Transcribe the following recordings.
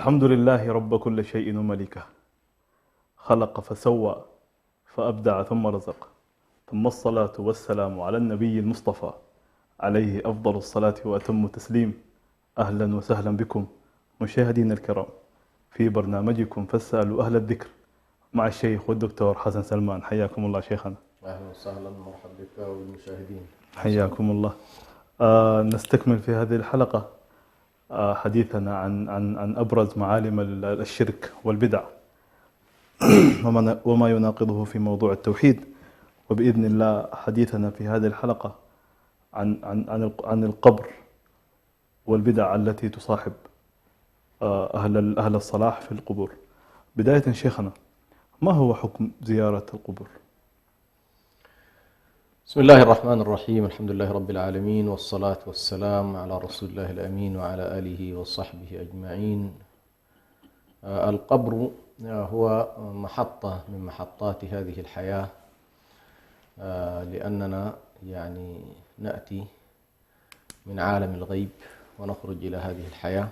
الحمد لله رب كل شيء وملكه، خلق فسوى فأبدع ثم رزق، ثم الصلاة والسلام على النبي المصطفى عليه أفضل الصلاة وأتم التسليم. أهلا وسهلا بكم مشاهدينا الكرام في برنامجكم فاسألوا أهل الذكر مع الشيخ والدكتور حسن سلمان. حياكم الله شيخنا. أهلا وسهلا، مرحبا بك والمشاهدين. حياكم الله. نستكمل في هذه الحلقة حديثنا عن أبرز معالم الشرك والبدع وما يناقضه في موضوع التوحيد، وبإذن الله حديثنا في هذه الحلقة عن القبر والبدع التي تصاحب أهل الصلاح في القبور. بداية شيخنا، ما هو حكم زيارة القبور؟ بسم الله الرحمن الرحيم، الحمد لله رب العالمين، والصلاة والسلام على رسول الله الأمين وعلى آله وصحبه أجمعين. القبر هو محطة من محطات هذه الحياة، لأننا نأتي من عالم الغيب ونخرج إلى هذه الحياة،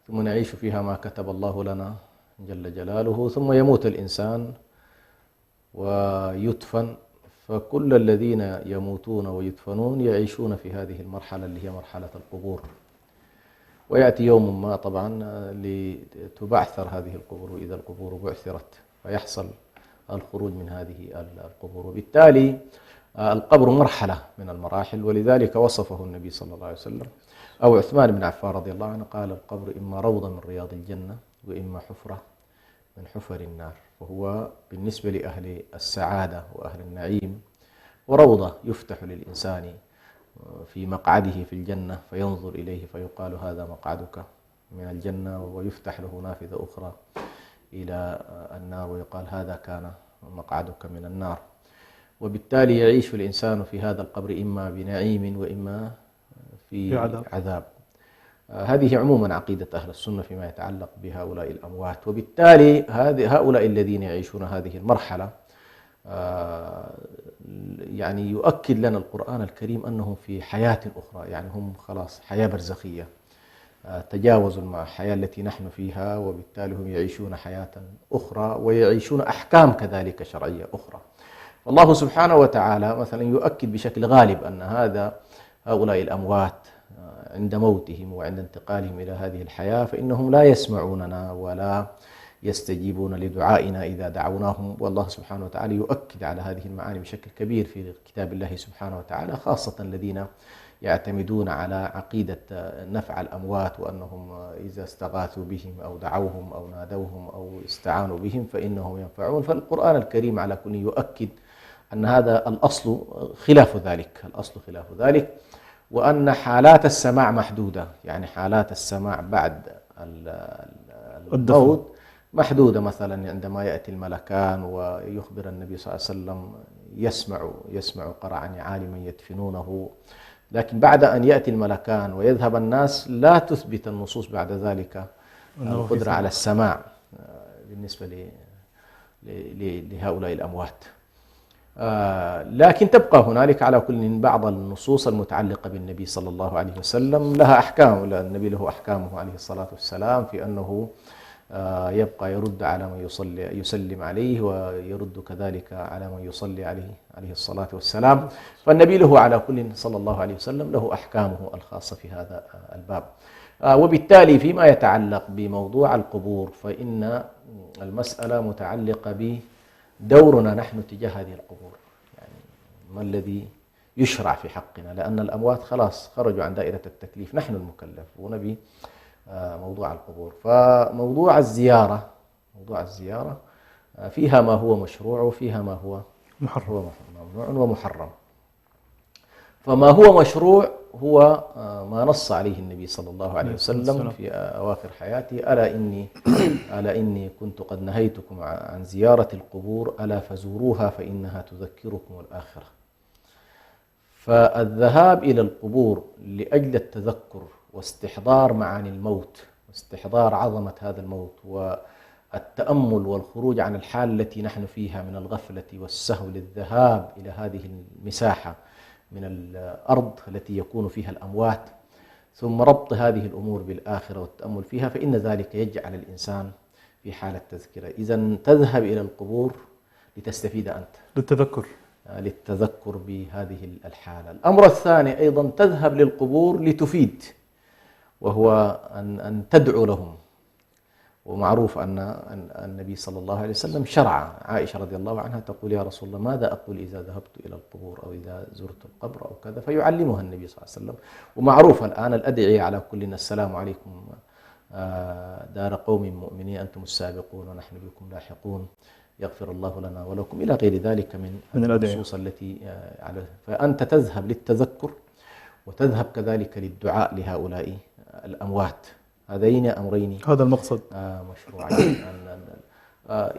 ثم نعيش فيها ما كتب الله لنا جل جلاله، ثم يموت الإنسان ويدفن. فكل الذين يموتون ويدفنون يعيشون في هذه المرحلة اللي هي مرحلة القبور، ويأتي يوم ما طبعا لتبعثر هذه القبور إذا القبور بعثرت، فيحصل الخروج من هذه القبور. وبالتالي القبر مرحلة من المراحل، ولذلك وصفه النبي صلى الله عليه وسلم أو عثمان بن عفان رضي الله عنه، قال القبر إما روضة من رياض الجنة وإما حفرة من حفر النار. وهو بالنسبة لأهل السعادة وأهل النعيم وروضة يفتح للإنسان في مقعده في الجنة فينظر إليه فيقال هذا مقعدك من الجنة، ويفتح له نافذة أخرى إلى النار ويقال هذا كان مقعدك من النار. وبالتالي يعيش الإنسان في هذا القبر إما بنعيم وإما في عذاب. هذه عموما عقيدة أهل السنة فيما يتعلق بهؤلاء الأموات. وبالتالي هؤلاء الذين يعيشون هذه المرحلة يؤكد لنا القرآن الكريم أنهم في حياة أخرى، هم خلاص حياة برزخية، تجاوزوا مع الحياة التي نحن فيها، وبالتالي هم يعيشون حياة أخرى ويعيشون أحكام كذلك شرعية أخرى. والله سبحانه وتعالى مثلا يؤكد بشكل غالب أن هؤلاء الأموات عند موتهم وعند انتقالهم إلى هذه الحياة فإنهم لا يسمعوننا ولا يستجيبون لدعائنا إذا دعوناهم. والله سبحانه وتعالى يؤكد على هذه المعاني بشكل كبير في كتاب الله سبحانه وتعالى، خاصة الذين يعتمدون على عقيدة نفع الأموات، وأنهم إذا استغاثوا بهم أو دعوهم أو نادوهم أو استعانوا بهم فإنهم ينفعون. فالقرآن الكريم على كل يؤكد أن هذا الأصل خلاف ذلك، الأصل خلاف ذلك، وأن حالات السماع محدودة، حالات السماع بعد الموت محدودة. مثلا عندما يأتي الملكان ويخبر النبي صلى الله عليه وسلم يسمع قرع نعال من يدفنونه، لكن بعد أن يأتي الملكان ويذهب الناس لا تثبت النصوص بعد ذلك القدرة على السماع بالنسبة لهؤلاء الأموات. لكن تبقى هنالك على كل بعض النصوص المتعلقة بالنبي صلى الله عليه وسلم لها أحكام، النبي له أحكامه عليه الصلاة والسلام في أنه يبقى يرد على من يسلم عليه، ويرد كذلك على من يصلي عليه الصلاة والسلام. فالنبي له على كل صلى الله عليه وسلم له أحكامه الخاصة في هذا الباب. وبالتالي فيما يتعلق بموضوع القبور فإن المسألة متعلقة بدورنا نحن تجاه هذه القبور، ما الذي يشرع في حقنا، لأن الأموات خلاص خرجوا عن دائرة التكليف، نحن المكلفون بموضوع القبور. فموضوع الزيارة فيها ما هو مشروع وفيها ما هو محرم. ممنوع ومحرم. فما هو مشروع هو ما نص عليه النبي صلى الله عليه وسلم في أواخر حياته: ألا إني كنت قد نهيتكم عن زيارة القبور ألا فزوروها فإنها تذكركم الآخرة. فالذهاب إلى القبور لأجل التذكر واستحضار معاني الموت واستحضار عظمة هذا الموت والتأمل والخروج عن الحال التي نحن فيها من الغفلة والسهو للذهاب إلى هذه المساحة من الأرض التي يكون فيها الأموات، ثم ربط هذه الأمور بالآخرة والتأمل فيها، فإن ذلك يجعل الإنسان في حالة تذكرة. إذن تذهب إلى القبور لتستفيد أنت، للتذكر بهذه الحالة. الأمر الثاني أيضا تذهب للقبور لتفيد، وهو أن تدعو لهم. ومعروف أن النبي صلى الله عليه وسلم شرع. عائشة رضي الله عنها تقول: يا رسول الله ماذا أقول إذا ذهبت إلى القبور أو إذا زرت القبر أو كذا، فيعلمها النبي صلى الله عليه وسلم. ومعروف الآن الأدعية على كلنا: السلام عليكم دار قوم مؤمنين أنتم السابقون ونحن بكم لاحقون، يغفر الله لنا ولكم، إلى غير ذلك من النصوص التي على. فأنت تذهب للتذكر وتذهب كذلك للدعاء لهؤلاء الأموات. هذين أمرين هذا المقصد مشروعين.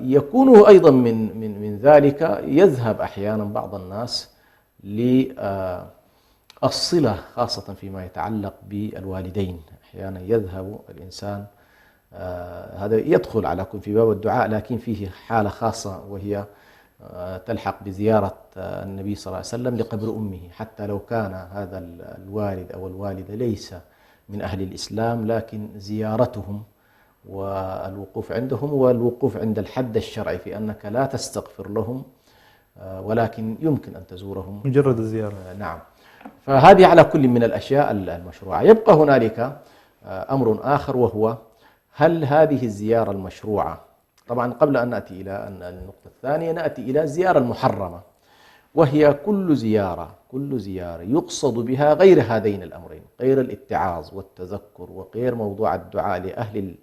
يكون أيضا من ذلك يذهب أحيانا بعض الناس للصلة، خاصة فيما يتعلق بالوالدين. أحيانا يذهب الإنسان، هذا يدخل على كل في باب الدعاء، لكن فيه حالة خاصة وهي تلحق بزيارة النبي صلى الله عليه وسلم لقبر أمه، حتى لو كان هذا الوالد أو الوالدة ليس من أهل الإسلام، لكن زيارتهم والوقوف عندهم والوقوف عند الحد الشرعي في أنك لا تستغفر لهم، ولكن يمكن أن تزورهم مجرد الزيارة. نعم. فهذه على كل من الأشياء المشروعة. يبقى هنالك أمر آخر، وهو هل هذه الزيارة المشروعة، طبعا قبل أن نأتي إلى النقطة الثانية نأتي إلى الزيارة المحرمة، وهي كل زيارة يقصد بها غير هذين الأمرين، غير الاتعاظ والتذكر وغير موضوع الدعاء لأهل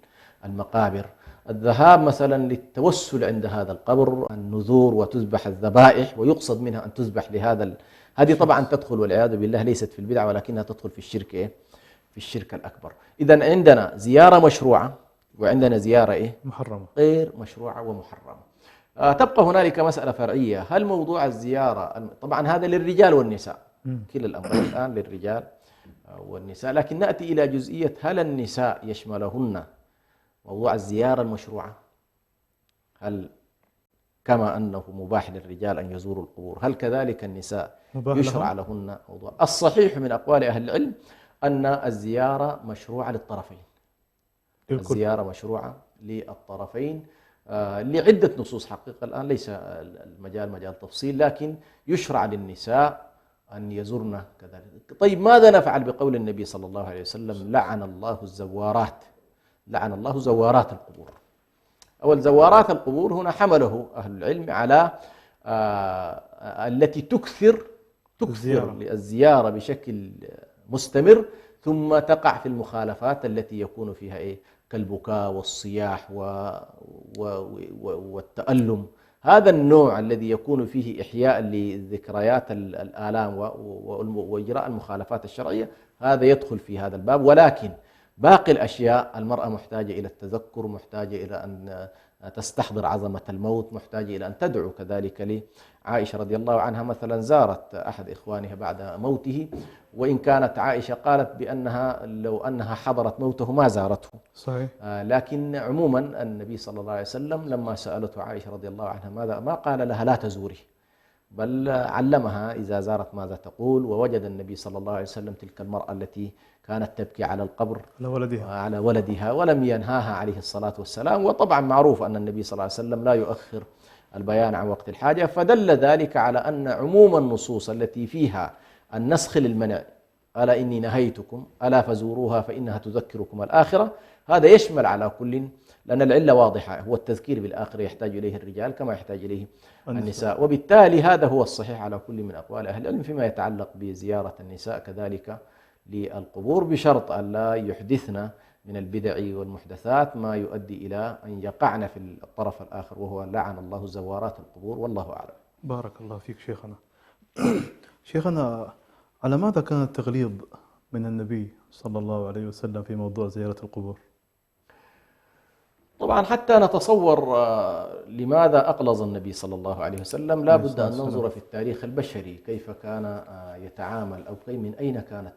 المقابر. الذهاب مثلا للتوسل عند هذا القبر، النذور وتذبح الذبائح، ويقصد منها أن تذبح لهذا هذه طبعا تدخل والعياذ بالله ليست في البدعة، ولكنها تدخل في الشرك في الشرك الأكبر. إذن عندنا زيارة مشروعة وعندنا زيارة محرمة، غير مشروعة ومحرمة. تبقى هنالك مسألة فرعية: هل موضوع الزيارة، طبعا هذا للرجال والنساء، كلا الأمرين الآن للرجال والنساء، لكن نأتي إلى جزئية: هل النساء يشملهن موضوع الزيارة المشروعة؟ هل كما أنه مباح للرجال أن يزوروا القبور، هل كذلك النساء يشرع لهن موضوع؟ الصحيح من أقوال أهل العلم أن الزيارة مشروعة للطرفين، الزيارة مشروعة للطرفين لعدة نصوص. حقيقة الآن ليس المجال مجال تفصيل، لكن يشرع للنساء أن يزورن كذلك. طيب ماذا نفعل بقول النبي صلى الله عليه وسلم: لعن الله الزوارات، لعن الله زوارات القبور؟ أول زوارات القبور هنا حمله أهل العلم على التي تكثر الزيارة بشكل مستمر، ثم تقع في المخالفات التي يكون فيها كالبكاء والصياح والتألم. هذا النوع الذي يكون فيه إحياء لذكريات الآلام وإجراء المخالفات الشرعية، هذا يدخل في هذا الباب. ولكن باقي الأشياء المرأة محتاجة إلى التذكر، محتاجة إلى أن تستحضر عظمة الموت، محتاجة إلى أن تدعو كذلك. لعائشة رضي الله عنها مثلا زارت أحد إخوانها بعد موته، وإن كانت عائشة قالت بأنها لو أنها حضرت موته ما زارته، صحيح. لكن عموما النبي صلى الله عليه وسلم لما سألته عائشة رضي الله عنها ماذا، ما قال لها لا تزوري، بل علمها إذا زارت ماذا تقول. ووجد النبي صلى الله عليه وسلم تلك المرأة التي كانت تبكي على القبر على ولدها ولم ينهاها عليه الصلاة والسلام. وطبعا معروف أن النبي صلى الله عليه وسلم لا يؤخر البيان عن وقت الحاجة، فدل ذلك على أن عموم النصوص التي فيها النسخ للمنع: ألا إني نهيتكم ألا فزوروها فإنها تذكركم الآخرة، هذا يشمل على كل، لأن العلة واضحة، هو التذكير بالآخرة يحتاج إليه الرجال كما يحتاج إليه النساء. وبالتالي هذا هو الصحيح على كل من أقوال أهل العلم فيما يتعلق بزيارة النساء كذلك للقبور، بشرط أن لا يحدثن من البدع والمحدثات ما يؤدي إلى أن يقعن في الطرف الآخر، وهو لعن الله زوارات القبور، والله أعلم. بارك الله فيك شيخنا. شيخنا، على ماذا كان التغليظ من النبي صلى الله عليه وسلم في موضوع زيارة القبور؟ طبعا حتى نتصور لماذا أقلظ النبي صلى الله عليه وسلم لا بد أن ننظر في التاريخ البشري كيف كان يتعامل، أو من أين كانت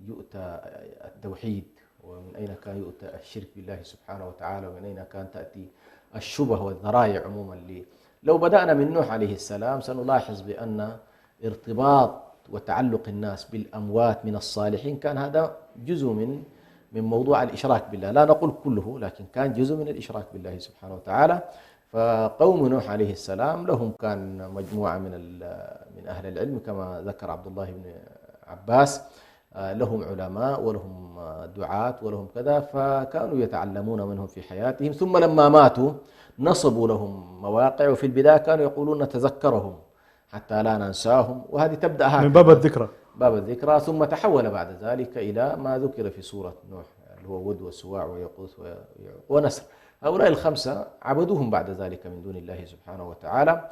يؤتى التوحيد، ومن أين كان يؤتى الشرك بالله سبحانه وتعالى، ومن أين كانت تأتي الشبه والذرائع عموما. لو بدأنا من نوح عليه السلام سنلاحظ بأن ارتباط وتعلق الناس بالأموات من الصالحين كان هذا جزء من موضوع الإشراك بالله، لا نقول كله، لكن كان جزء من الإشراك بالله سبحانه وتعالى. فقوم نوح عليه السلام لهم كان مجموعة من أهل العلم كما ذكر عبد الله بن عباس، لهم علماء ولهم دعاة ولهم كذا، فكانوا يتعلمون منهم في حياتهم، ثم لما ماتوا نصبوا لهم مواقع، وفي البداية كانوا يقولون نتذكرهم حتى لا ننساهم، وهذه تبدأ هكذا من باب الذكرى. باب الذكرى، ثم تحول بعد ذلك إلى ما ذكر في سورة نوح اللي هو ود وسواع ويغوث ونسر. هؤلاء الخمسة عبدوهم بعد ذلك من دون الله سبحانه وتعالى.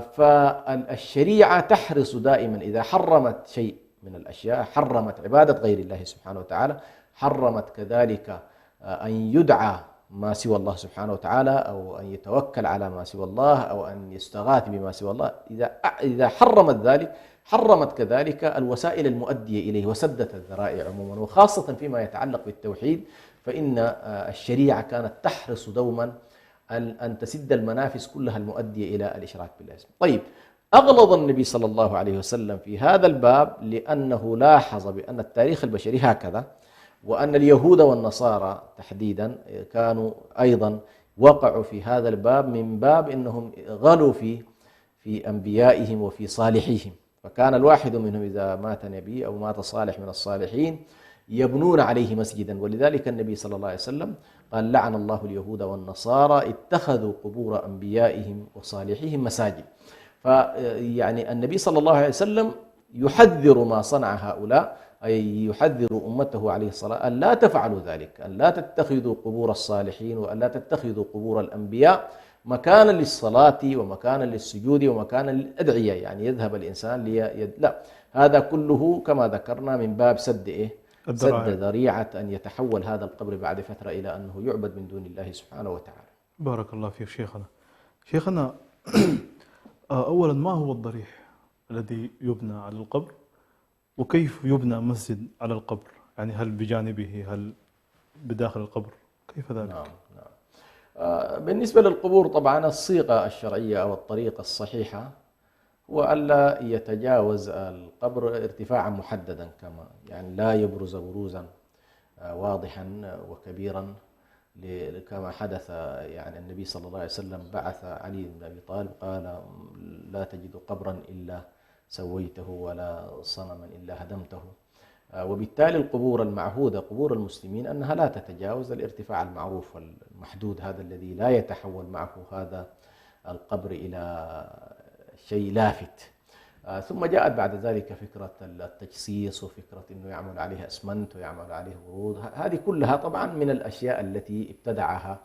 فالشريعة تحرص دائما إذا حرمت شيء من الأشياء، حرمت عبادة غير الله سبحانه وتعالى، حرمت كذلك أن يدعى ما سوى الله سبحانه وتعالى، أو أن يتوكل على ما سوى الله، أو أن يستغاث بما سوى الله. إذا حرمت ذلك حرمت كذلك الوسائل المؤدية إليه وسدت الذرائع عموما، وخاصة فيما يتعلق بالتوحيد، فإن الشريعة كانت تحرص دوما أن تسد المنافذ كلها المؤدية إلى الإشراك بالله. طيب، أغلظ النبي صلى الله عليه وسلم في هذا الباب لأنه لاحظ بأن التاريخ البشري هكذا، وأن اليهود والنصارى تحديدا كانوا أيضا وقعوا في هذا الباب من باب أنهم غلوا في أنبيائهم وفي صالحيهم. فكان الواحد منهم إذا مات نبي أو مات صالح من الصالحين يبنون عليه مسجدا، ولذلك النبي صلى الله عليه وسلم قال لعن الله اليهود والنصارى اتخذوا قبور أنبيائهم وصالحيهم مساجد. فيعني النبي صلى الله عليه وسلم يحذر ما صنع هؤلاء، أي يحذر أمته عليه الصلاة أن لا تفعلوا ذلك، أن لا تتخذوا قبور الصالحين وأن لا تتخذوا قبور الأنبياء مكانا للصلاة ومكانا للسجود ومكانا للأدعية، يعني يذهب الإنسان لا، هذا كله كما ذكرنا من باب سد ذريعة أن يتحول هذا القبر بعد فترة إلى أنه يعبد من دون الله سبحانه وتعالى. بارك الله فيك شيخنا. أولا، ما هو الضريح الذي يبنى على القبر، وكيف يبنى مسجد على القبر؟ يعني هل بجانبه، هل بداخل القبر، كيف ذلك؟ نعم. بالنسبة للقبور طبعا الصيغة الشرعية أو الطريقة الصحيحة هو ألا يتجاوز القبر ارتفاعا محددا، يعني لا يبرز بروزا واضحا وكبيرا، كما حدث. يعني النبي صلى الله عليه وسلم بعث علي بن أبي طالب قال لا تجد قبرا إلا سويته ولا صنما إلا هدمته. وبالتالي القبور المعهودة قبور المسلمين أنها لا تتجاوز الارتفاع المعروف والمحدود، هذا الذي لا يتحول معه هذا القبر إلى شيء لافت. ثم جاءت بعد ذلك فكرة التجسيس، وفكرة أنه يعمل عليها أسمنت ويعمل عليه ورود. هذه كلها طبعا من الأشياء التي ابتدعها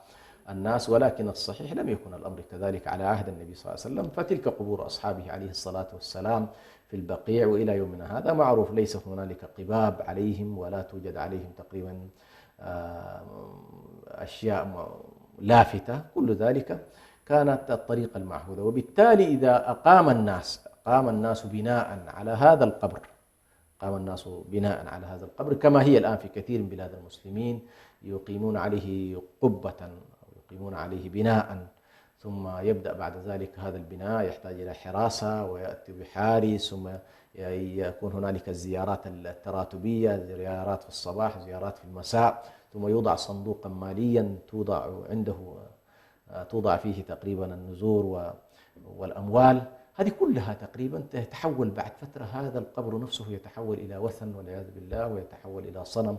الناس، ولكن الصحيح لم يكن الأمر كذلك على عهد النبي صلى الله عليه وسلم. فتلك قبور أصحابه عليه الصلاة والسلام في البقيع، وإلى يومنا هذا معروف ليس هنالك قباب عليهم، ولا توجد عليهم تقريبا أشياء لافتة. كل ذلك كانت الطريقة المعهودة. وبالتالي إذا قام الناس بناء على هذا القبر، كما هي الآن في كثير من بلاد المسلمين، يقيمون عليه قبة أو يقيمون عليه بناء، ثم يبدأ بعد ذلك هذا البناء يحتاج إلى حراسة ويأتي بحارس، ثم يكون هنالك الزيارات التراتبية، زيارات في الصباح، زيارات في المساء، ثم يوضع صندوقا ماليا توضع فيه تقريبا النذور والأموال. هذه كلها تقريبا تتحول بعد فترة، هذا القبر نفسه يتحول إلى وثن والعياذ بالله، ويتحول إلى صنم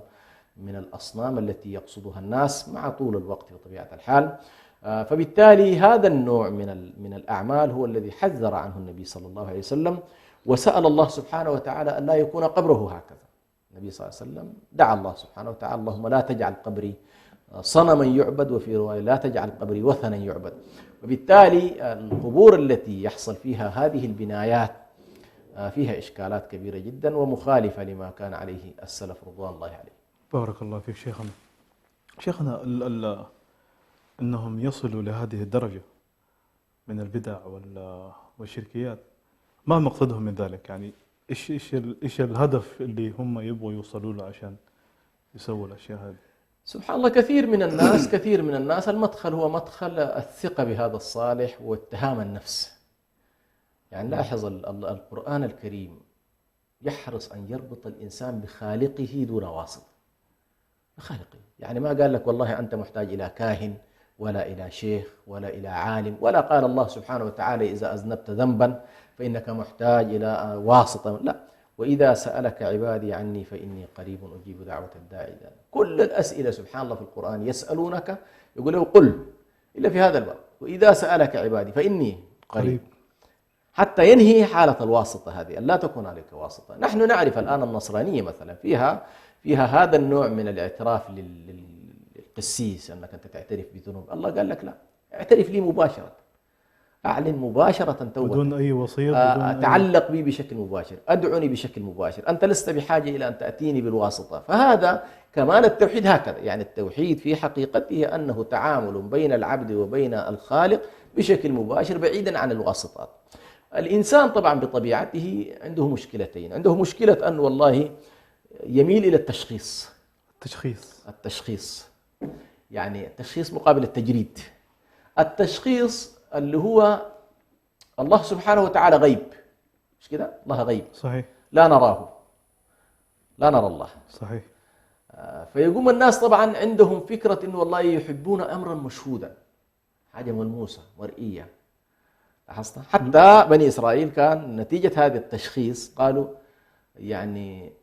من الأصنام التي يقصدها الناس مع طول الوقت بطبيعة الحال. فبالتالي هذا النوع من الأعمال هو الذي حذر عنه النبي صلى الله عليه وسلم، وسأل الله سبحانه وتعالى أن لا يكون قبره هكذا. النبي صلى الله عليه وسلم دعا الله سبحانه وتعالى: اللهم لا تجعل قبري صنما يعبد، وفي رواية لا تجعل قبري وثنا يعبد. وبالتالي القبور التي يحصل فيها هذه البنايات فيها إشكالات كبيرة جدا ومخالفة لما كان عليه السلف رضوان الله عليه. بارك الله فيك شيخنا. شيخنا أنهم يصلوا لهذه الدرجة من البدع والشركيات، ما مقصدهم من ذلك؟ يعني إيش الهدف اللي هم يبغوا يوصلوا له عشان يسووا الأشياء هذه؟ سبحان الله، كثير من الناس المدخل هو مدخل الثقة بهذا الصالح واتهام النفس. يعني لاحظ القرآن الكريم يحرص أن يربط الإنسان بخالقه دون واسطة. بخالقه، يعني ما قال لك والله أنت محتاج إلى كاهن ولا إلى شيخ ولا إلى عالم، ولا قال الله سبحانه وتعالى إذا أذنبت ذنبا فإنك محتاج إلى واسطة، لا. وإذا سألك عبادي عني فإني قريب أجيب دعوة الداعي إذا. كل الأسئلة سبحان الله في القرآن يسألونك يقول له قل، إلا في هذا الباب: وإذا سألك عبادي فإني قريب. حتى ينهي حالة الواسطة هذه، أن لا تكون عليك واسطة. نحن نعرف الآن النصرانية مثلا فيها هذا النوع من الاعتراف للقسيس، أنك أنت تعترف بذنوب. الله قال لك لا، اعترف لي مباشرة، أعلن مباشرة توبتك بدون أي وصية، تعلق بي بشكل مباشر، أدعني بشكل مباشر، أنت لست بحاجة إلى أن تأتيني بالواسطة. فهذا كمان التوحيد هكذا، يعني التوحيد في حقيقته أنه تعامل بين العبد وبين الخالق بشكل مباشر بعيدا عن الواسطات. الإنسان طبعا بطبيعته عنده مشكلتين: عنده مشكلة أن والله يميل إلى التشخيص، يعني التشخيص مقابل التجريد. التشخيص اللي هو الله سبحانه وتعالى غيب، مش كده؟ الله غيب صحيح، لا نراه، لا نرى الله، صحيح. فيقوم الناس طبعا عندهم فكرة إنه والله يحبون أمرا مشهودا، حاجة ملموسة مرئية. لاحظت؟ حتى بني إسرائيل كان نتيجة هذا التشخيص قالوا يعني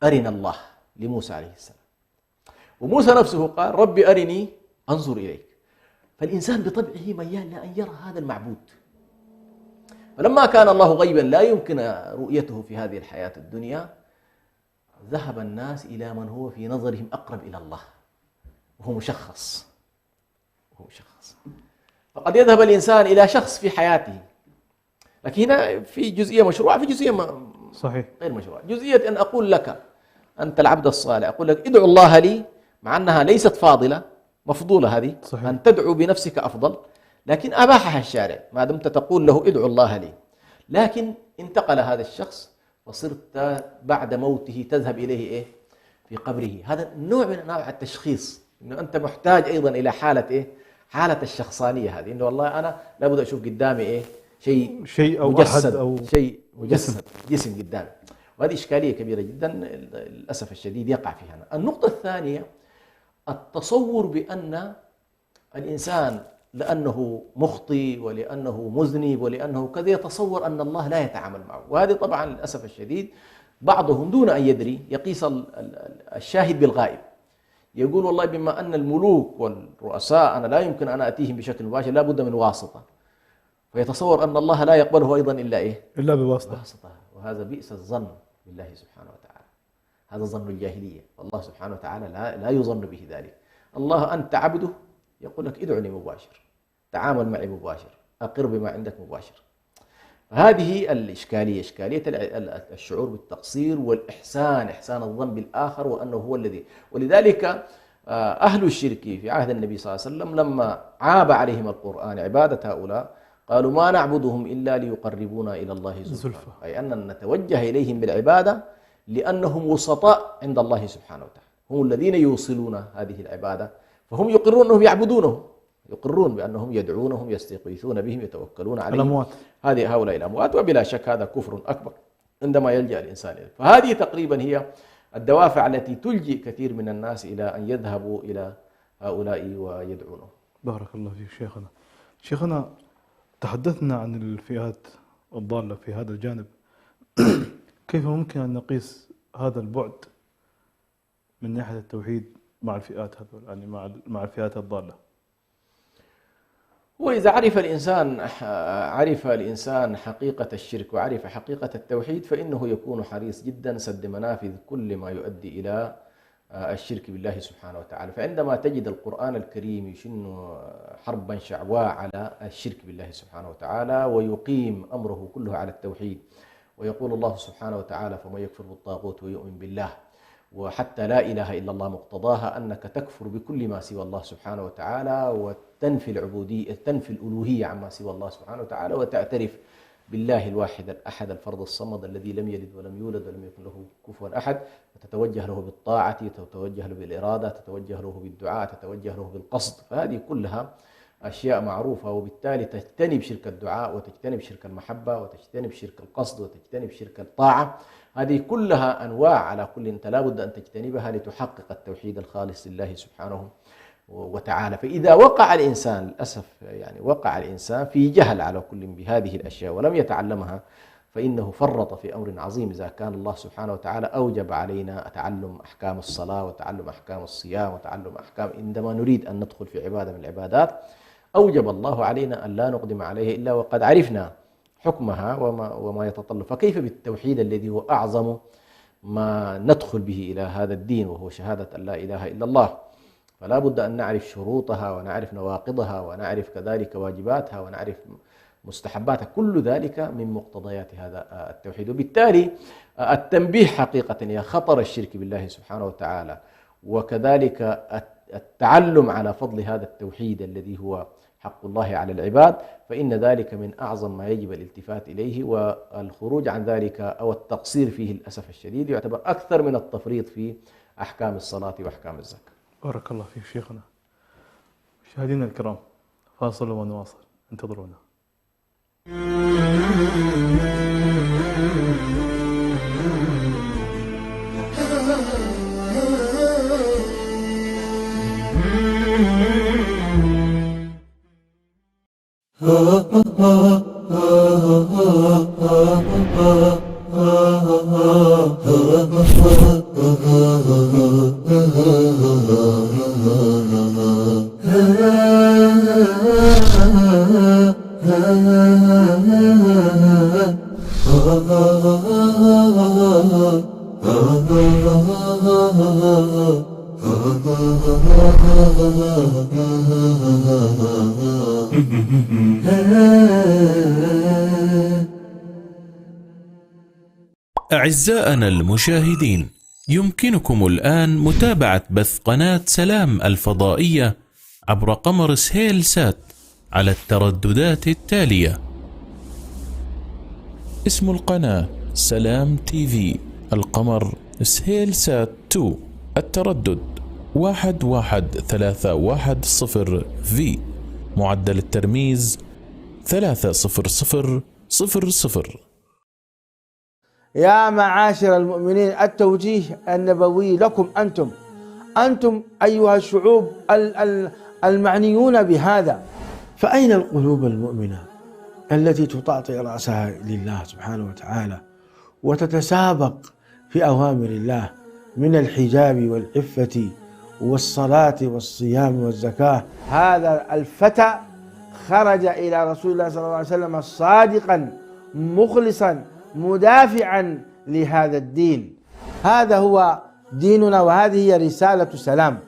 أرنا الله لموسى عليه السلام، وموسى نفسه قال ربي أرني أنظر إليك. فالإنسان بطبعه ميال لأن يرى هذا المعبود. فلما كان الله غيبا لا يمكن رؤيته في هذه الحياة الدنيا، ذهب الناس إلى من هو في نظرهم أقرب إلى الله، وهو مشخص. فقد يذهب الإنسان إلى شخص في حياته، لكن هنا في جزئية مشروعة، في جزئية صحيح غير مشروعة. جزئية أن أقول لك أنت العبد الصالح، أقول لك ادعو الله لي، مع أنها ليست فاضلة، مفضولة هذه، صحيح. أن تدعو بنفسك أفضل، لكن أباحها الشارع ما دمت تقول له ادعو الله لي. لكن انتقل هذا الشخص وصرت بعد موته تذهب إليه في قبره. هذا نوع من أنواع التشخيص، إنه أنت محتاج أيضا إلى حالة حالة الشخصانية هذه، إنه والله أنا لابد أشوف قدامي شيء أو مجسد، أو شيء مجسد، جسم قدامي. وهذه إشكالية كبيرة جدا للأسف الشديد يقع فيها. النقطة الثانية التصور بأن الإنسان لأنه مخطئ ولأنه مذنب ولأنه كذا يتصور أن الله لا يتعامل معه. وهذه طبعا للأسف الشديد بعضهم دون أن يدري يقيس الشاهد بالغائب، يقول والله بما أن الملوك والرؤساء أنا لا يمكن أن أتيهم بشكل مباشر، لا بد من واسطة، فيتصور أن الله لا يقبله أيضا إلا بواسطة. وهذا بئس الظن بالله سبحانه وتعالى، هذا ظن الجاهلية، والله سبحانه وتعالى لا يظن به ذلك. الله أنت عبده يقول لك ادعني مباشر، تعامل معي مباشر، أقر بما عندك مباشر. هذه الإشكالية، إشكالية الشعور بالتقصير والإحسان، إحسان الظن بالآخر وأنه هو الذي. ولذلك أهل الشرك في عهد النبي صلى الله عليه وسلم لما عاب عليهم القرآن عبادة هؤلاء قالوا ما نعبدهم إلا ليقربونا إلى الله زلفى، أي أن نتوجه إليهم بالعبادة لأنهم وسطاء عند الله سبحانه وتعالى، هم الذين يوصلون هذه العبادة، فهم يقرون أنهم يعبدونه، يقرون بأنهم يدعونهم، يستغيثون بهم، يتوكلون عليهم، الأموات. هؤلاء الأموات. وبلا شك هذا كفر أكبر عندما يلجأ الإنسان إليه. فهذه تقريبا هي الدوافع التي تلجئ كثير من الناس إلى أن يذهبوا إلى هؤلاء ويدعونه. بارك الله فيك شيخنا، تحدثنا عن الفئات الضالة في هذا الجانب. كيف ممكن أن نقيس هذا البعد من ناحية التوحيد مع الفئات هذول، يعني مع الفئات الضالة؟ وإذا عرف الإنسان حقيقة الشرك وعرف حقيقة التوحيد فإنه يكون حريص جدا سد منافذ كل ما يؤدي إلى الشرك بالله سبحانه وتعالى. فعندما تجد القرآن الكريم يشن حربا شعواء على الشرك بالله سبحانه وتعالى ويقيم أمره كله على التوحيد، ويقول الله سبحانه وتعالى: فمن يكفر بالطاغوت ويؤمن بالله، وحتى لا إله إلا الله مقتضاها أنك تكفر بكل ما سوى الله سبحانه وتعالى وتنفي العبودية، تنفي الألوهية عما سوى الله سبحانه وتعالى، وتعترف بالله الواحد الأحد الفرد الصمد الذي لم يلد ولم يولد ولم يكن له كفوا أحد، وتتوجه له بالطاعة، تتوجه له بالإرادة، تتوجه له بالدعاء، تتوجه له بالقصد. فهذه كلها أشياء معروفة، وبالتالي تجتنب شرك الدعاء وتجتنب شرك المحبة وتجتنب شرك القصد وتجتنب شرك الطاعة. هذه كلها أنواع على كل أنت لا بد أن تجتنبها لتحقق التوحيد الخالص لله سبحانه وتعالى. فإذا وقع الإنسان للأسف وقع الإنسان في جهل على كل بهذه الأشياء ولم يتعلمها فإنه فرط في أمر عظيم. إذا كان الله سبحانه وتعالى أوجب علينا تعلم أحكام الصلاة وتعلم أحكام الصيام وتعلم أحكام، عندما نريد أن ندخل في عبادة من العبادات أوجب الله علينا أن لا نقدم عليه إلا وقد عرفنا حكمها وما يتطلب. فكيف بالتوحيد الذي هو أعظم ما ندخل به إلى هذا الدين وهو شهادة أن لا إله إلا الله؟ فلا بد أن نعرف شروطها ونعرف نواقضها ونعرف كذلك واجباتها ونعرف مستحباتها، كل ذلك من مقتضيات هذا التوحيد. وبالتالي التنبيه حقيقة يا خطر الشرك بالله سبحانه وتعالى، وكذلك التعلم على فضل هذا التوحيد الذي هو حق الله على العباد، فإن ذلك من أعظم ما يجب الالتفات إليه، والخروج عن ذلك أو التقصير فيه للأسف الشديد يعتبر أكثر من التفريط في أحكام الصلاة وأحكام الزكاة. بارك الله فيك شيخنا. مشاهدينا الكرام، فاصل ونواصل، انتظرونا. أعزائنا المشاهدين، يمكنكم الآن متابعة بث قناة سلام الفضائية عبر قمر سهيل سات على الترددات التالية: اسم القناة سلام تي في، القمر سهيل سات 2، التردد 11310 في، معدل الترميز 30000. يا معاشر المؤمنين، التوجيه النبوي لكم أنتم أيها الشعوب المعنيون بهذا. فأين القلوب المؤمنة التي تطأطئ رأسها لله سبحانه وتعالى وتتسابق في أوامر الله من الحجاب والعفة والصلاة والصيام والزكاة؟ هذا الفتى خرج إلى رسول الله صلى الله عليه وسلم صادقا مخلصا مدافعا لهذا الدين. هذا هو ديننا وهذه هي رسالة سلام.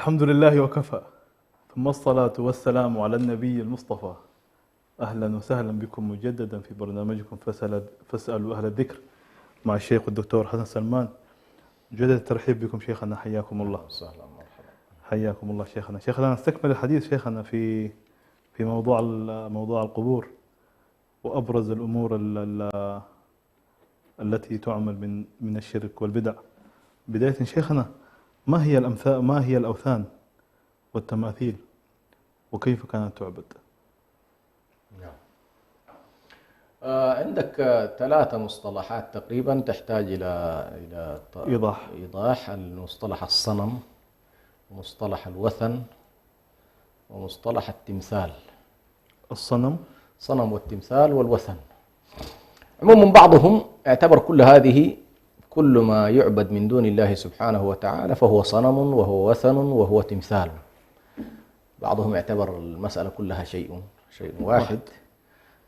الحمد لله وكفى، ثم الصلاة والسلام على النبي المصطفى. أهلا وسهلا بكم مجددا في برنامجكم فاسألوا أهل الذكر مع الشيخ الدكتور حسن سلمان. جدد الترحيب بكم شيخنا، حياكم الله. سهلا مرحبا. حياكم الله شيخنا. شيخنا نستكمل الحديث شيخنا في موضوع القبور وأبرز الأمور التي تعمل من الشرك والبدع. بداية شيخنا، ما هي الأوثان والتماثيل وكيف كانت تعبد؟ نعم. عندك 3 مصطلحات تقريبا تحتاج إلى إيضاح. المصطلح الصنم، ومصطلح الوثن، ومصطلح التمثال. الصنم والتمثال والوثن. عموما بعضهم اعتبر كل ما يعبد من دون الله سبحانه وتعالى فهو صنم وهو وثن وهو تمثال. بعضهم اعتبر المسألة كلها شيء واحد.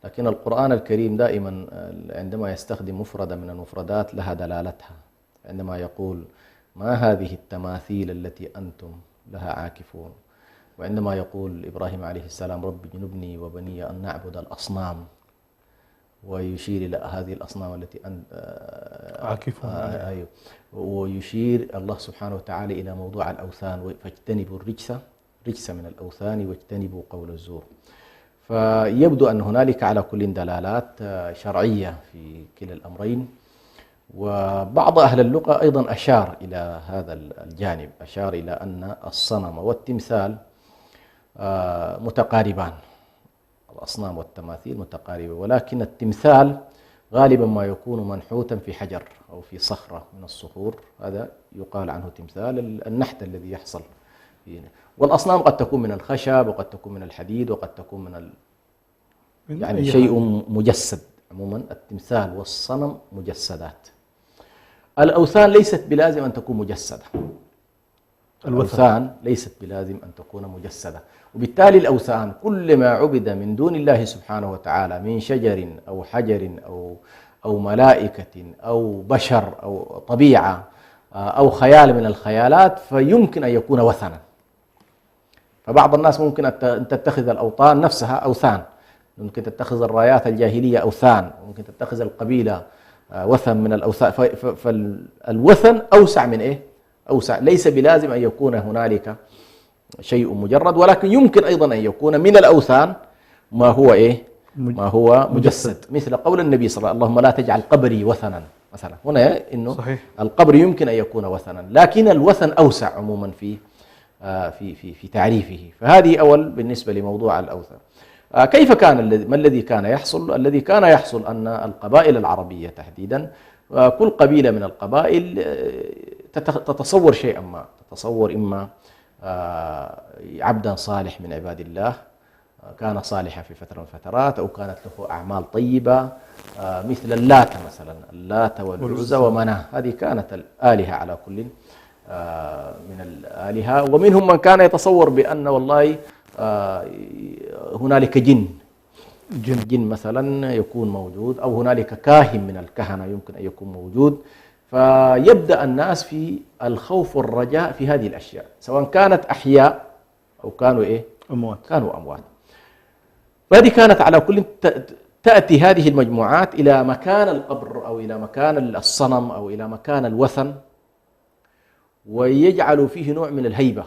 لكن القرآن الكريم دائما عندما يستخدم مفردة من المفردات لها دلالتها. عندما يقول ما هذه التماثيل التي أنتم لها عاكفون، وعندما يقول إبراهيم عليه السلام رب جنبني وبني أن نعبد الأصنام، ويشير إلى هذه الأصنام التي عاكفون. أيوه. ويشير الله سبحانه وتعالى إلى موضوع الأوثان، فاجتنبوا رجس من الأوثان واجتنبوا قول الزور. فيبدو أن هنالك على كل دلالات شرعية في كلا الأمرين. وبعض أهل اللغة أيضا أشار إلى هذا الجانب، أشار إلى أن الصنم والتمثال متقاربان. الأصنام والتماثيل متقاربة، ولكن التمثال غالبا ما يكون منحوتا في حجر أو في صخرة من الصخور، هذا يقال عنه تمثال، النحت الذي يحصل فيه. والأصنام قد تكون من الخشب، وقد تكون من الحديد، وقد تكون من يعني شيء مجسد. عموما التمثال والصنم مجسدات. الأوثان ليست بلازم أن تكون مجسدة. الأوثان ليست بلازم أن تكون مجسدة، وبالتالي الأوثان كل ما عبد من دون الله سبحانه وتعالى من شجر أو حجر أو ملائكة أو بشر أو طبيعة أو خيال من الخيالات فيمكن أن يكون وثنا. فبعض الناس ممكن أن تتخذ الأوطان نفسها أوثان، ممكن تتخذ الرايات الجاهلية أوثان، ممكن تتخذ القبيلة وثن من الأوثان. فالوثن أوسع من إيه؟ أوسع. ليس بلازم أن يكون هنالك شيء مجرد، ولكن يمكن أيضا أن يكون من الأوثان ما هو إيه؟ ما هو مجسد. مثل قول النبي صلى الله عليه وسلم اللهم لا تجعل قبري وثنا مثلا. هنا إنه صحيح. القبر يمكن أن يكون وثنا، لكن الوثن أوسع عموما في تعريفه. فهذه أول بالنسبة لموضوع الأوثان. كيف كان ما الذي كان يحصل؟ الذي كان يحصل أن القبائل العربية تحديدا كل قبيلة من القبائل تتصور شيئا ما، تتصور إما عبدا صالح من عباد الله كان صالحا في فترة من الفترات، أو كانت له أعمال طيبة مثل اللات مثلا، اللات والعزى ومناه، هذه كانت الآلهة على كل من الآلهة. ومنهم من كان يتصور بأن والله هنالك جن مثلا يكون موجود، أو هنالك كاهن من الكهنة يمكن أن يكون موجود. فيبدأ الناس في الخوف والرجاء في هذه الأشياء، سواء كانت أحياء أو كانوا إيه؟ كانوا أموات. فهذه كانت على كل تأتي هذه المجموعات إلى مكان القبر أو إلى مكان الصنم أو إلى مكان الوثن، ويجعل فيه نوع من الهيبة،